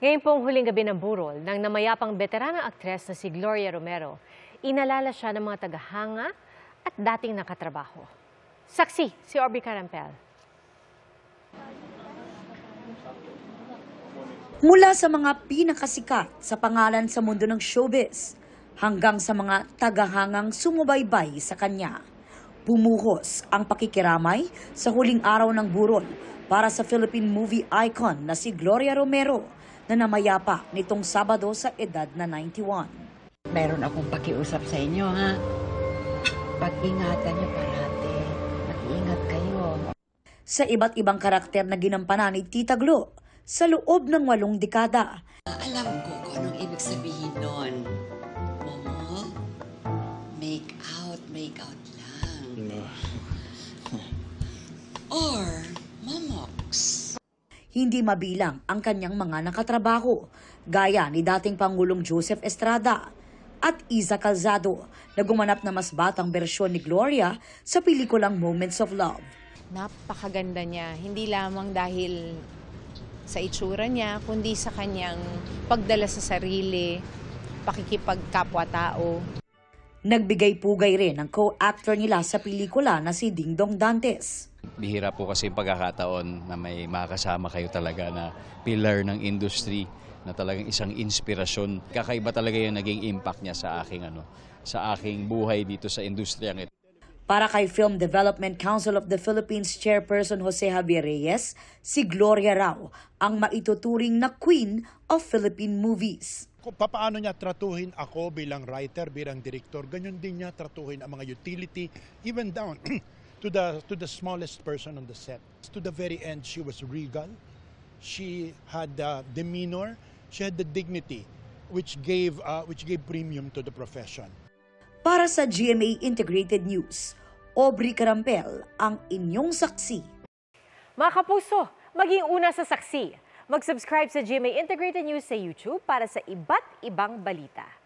Ngayon pong huling gabi ng burol ng namayapang veteranang aktres na si Gloria Romero, inalala siya ng mga tagahanga at dating nakatrabaho. Saksi si Aubrey Carampel. Mula sa mga pinakasikat sa pangalan sa mundo ng showbiz, hanggang sa mga tagahangang sumubaybay sa kanya, bumuhos ang pakikiramay sa huling araw ng burol para sa Philippine movie icon na si Gloria Romero na namayapa nitong Sabado sa edad na 91. Meron akong pakiusap sa inyo, ha? Pag-ingatan niyo parati. Mag-ingat kayo. Sa iba't ibang karakter na ginampanan ni Tita Glo sa loob ng 8 dekada. Alam ko kung anong ibig sabihin nun. Momo, make out lang. Or, momox. Hindi mabilang ang kanyang mga nakatrabaho, gaya ni dating Pangulong Joseph Estrada at Iza Calzado na gumanap na mas batang bersyon ni Gloria sa pelikulang Moments of Love. Napakaganda niya, hindi lamang dahil sa itsura niya, kundi sa kanyang pagdala sa sarili, pakikipagkapwa-tao. Nagbigay pugay rin ang co-actor nila sa pelikula na si Dingdong Dantes. Bihira po kasi yung pagkakataon na may makasama kayo talaga na pillar ng industry, na talagang isang inspirasyon. Kakaiba talaga yung naging impact niya sa aking buhay dito sa industriyang ito. Para kay Film Development Council of the Philippines Chairperson Jose Javier Reyes, si Gloria raw ang maituturing na Queen of Philippine Movies. Kung paano niya tratuhin ako bilang writer, bilang director, ganyan din niya tratuhin ang mga utility, even down to the smallest person on the set. To the very end, she was regal. She had demeanor. She had the dignity, which gave premium to the profession. Para sa GMA Integrated News, Aubrey Carampel ang inyong saksi. Mga kapuso, maging una sa saksi. Mag-subscribe sa GMA Integrated News sa YouTube para sa iba't ibang balita.